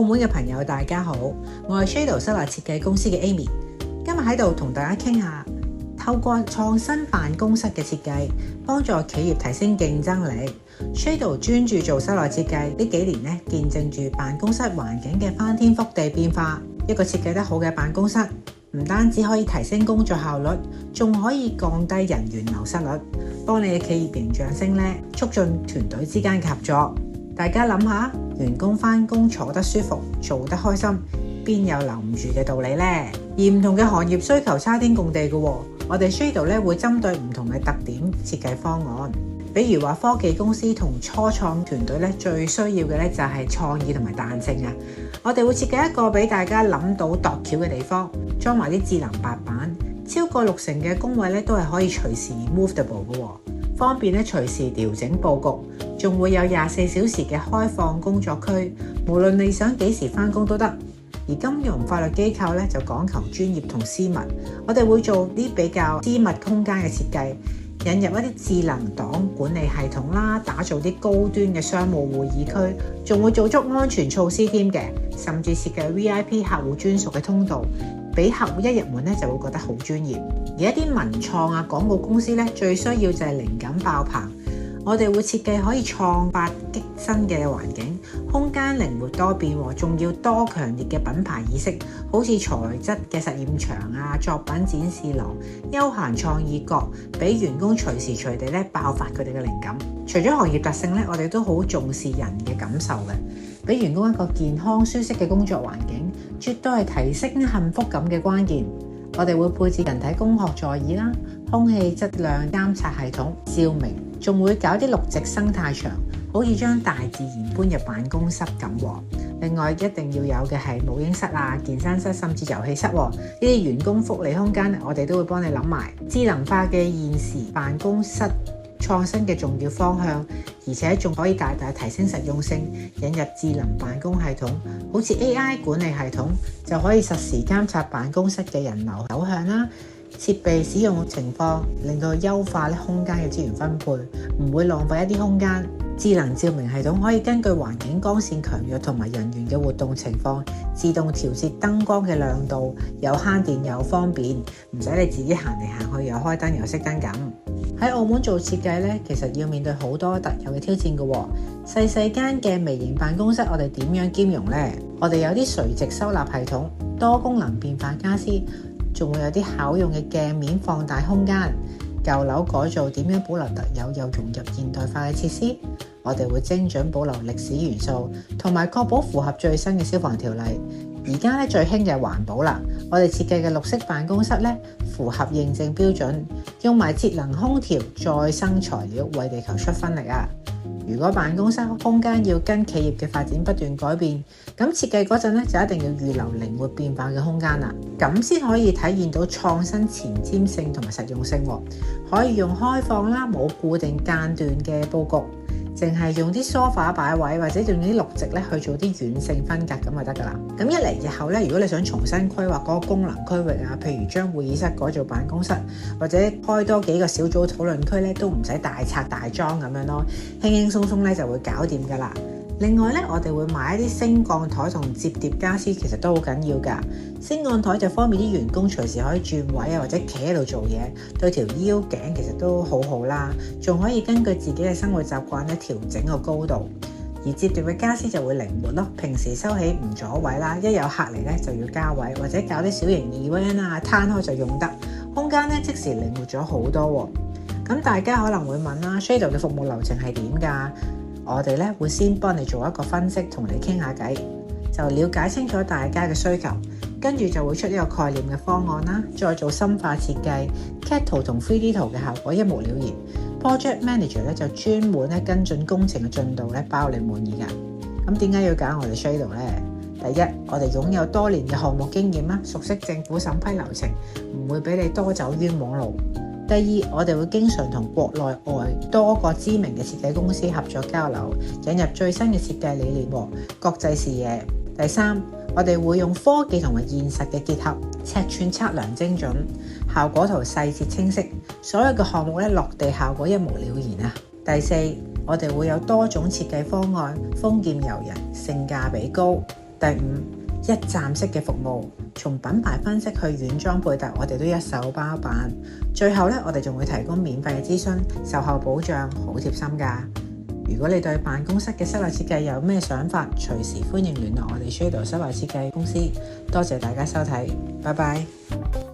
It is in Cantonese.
門嘅朋友大家好，我係 Shadow 室內設計公司嘅 Amy， 今日喺度同大家傾下透過創新辦公室嘅設計，幫助企業提升競爭力。Shadow 專注做室內設計，呢幾年咧見證住辦公室環境嘅翻天覆地變化。一個設計得好嘅辦公室，唔單止可以提升工作效率，仲可以降低人員流失率，幫你嘅企業形象升咧，促進團隊之間嘅合作。大家諗下，員工返工坐得舒服，做得開心，邊有留唔住嘅道理呢？而唔同嘅行業需求差天共地嘅喎，我哋 Shadow 咧會針對唔同嘅特點設計方案。比如話科技公司同初創團隊咧最需要嘅咧就係創意同埋彈性啊！我哋會設計一個俾大家諗到度橋嘅地方，裝埋啲智能白板，超過60%嘅工位咧都係可以隨時 movable 嘅喎，方便咧隨時調整佈局，仲會有24小時嘅開放工作區，無論你想幾時返工都得。而金融法律機構咧就講求專業同私密，我哋會做啲比較私密空間嘅設計。引入一啲智能檔管理系統啦，打造啲高端嘅商務會議區，仲會做足安全措施添嘅，甚至設計 VIP 客戶專屬嘅通道，俾客戶一入門咧就會覺得好專業。而一啲文創啊廣告公司咧最需要就係靈感爆棚，我哋會設計可以創發激新嘅環境，空間靈活多變，仲要多強烈嘅品牌意識，好似材質嘅實驗場啊、作品展示廊、休閒創意角，俾員工隨時隨地咧爆發佢哋嘅靈感。除咗行業特性咧，我哋都好重視人嘅感受嘅，俾員工一個健康舒適嘅工作環境，絕對係提升幸福感嘅關鍵。我哋會配置人體工學座椅啦、空氣質量監察系統、照明，仲會搞啲綠植生態場，好似將大自然搬入辦公室咁。另外一定要有嘅係母嬰室啊、健身室，甚至遊戲室。呢啲員工福利空間，我哋都會幫你諗埋。智能化嘅現時辦公室創新嘅重要方向，而且仲可以大大提升實用性，引入智能辦公系統，好似 AI 管理系統，就可以實時監察辦公室嘅人流走向啦、設備使用情況，令到優化空間嘅資源分配，唔會浪費一啲空間。智能照明系統可以根據環境光線強弱同埋人員嘅活動情況，自動調節燈光嘅亮度，又慳電又方便，唔使你自己行嚟行去，又開燈又熄燈咁。喺澳門做設計咧，其實要面對好多特有嘅挑戰嘅喎。細間嘅微型辦公室，我哋點樣兼容呢？我哋有啲垂直收納系統、多功能變化家私，仲會有啲巧用嘅鏡面放大空間。舊樓改造點樣保留特有又融入現代化嘅設施？我哋會精準保留歷史元素，同埋確保符合最新嘅消防條例。而家咧最興就係環保啦，我哋設計嘅綠色辦公室咧符合認證標準，用埋節能空調、再生材料為地球出分力啊！如果辦公室空間要跟企業嘅發展不斷改變，咁設計嗰陣咧就一定要預留靈活變化嘅空間啦，咁先可以體現到創新前瞻性同埋實用性。可以用開放啦，冇固定間斷嘅佈局，淨係用啲梳化擺位，或者用啲綠植咧去做啲軟性分隔咁就得噶啦。咁一嚟日後咧，如果你想重新規劃嗰個功能區域啊，譬如將會議室改做辦公室，或者開多幾個小組討論區咧，都唔使大拆大裝咁樣咯，輕輕鬆鬆咧就會搞掂噶啦。另外咧，我哋會買一啲升降台同摺疊家私，其實都好緊要㗎。升降台就方便啲員工隨時可以轉位啊，或者企喺度做嘢，對條腰頸其實都好好啦。仲可以根據自己嘅生活習慣咧調整個高度。而摺疊嘅家私就會靈活咯，平時收起唔阻位啦，一有客嚟咧就要加位，或者搞啲小型event啊，攤開就用得，空間咧即時靈活咗好多喎。咁大家可能會問啦，Shadow 嘅服務流程係點㗎？我哋咧會先幫你做一個分析，同你傾下偈，就了解清楚大家嘅需求，跟住就會出一個概念嘅方案啦，再做深化設計 ，CAD 圖同 3D 圖嘅效果一目了然。Project Manager 咧就專門咧跟進工程嘅進度咧，包你滿意㗎。咁點解要揀我哋 Shadow 咧？第一，我哋擁有多年嘅項目經驗啦，熟悉政府審批流程，唔會俾你多走冤枉路。第二，我哋會經常同國內外多個知名嘅設計公司合作交流，引入最新嘅設計理念和國際視野。第三，我哋會用科技同埋現實嘅結合，尺寸測量精準，效果圖細節清晰，所有嘅項目落地效果一目了然啊！第四，我哋會有多種設計方案，豐儉由人，性價比高。第五，一站式嘅服務，從品牌分析去軟裝配搭，我哋都一手包辦。最後我哋仲會提供免費嘅諮詢，售後保障，好貼心㗎。如果你對辦公室嘅室內設計有咩想法，隨時歡迎聯絡我哋 Shadow 室內設計公司。多謝大家收睇，拜拜。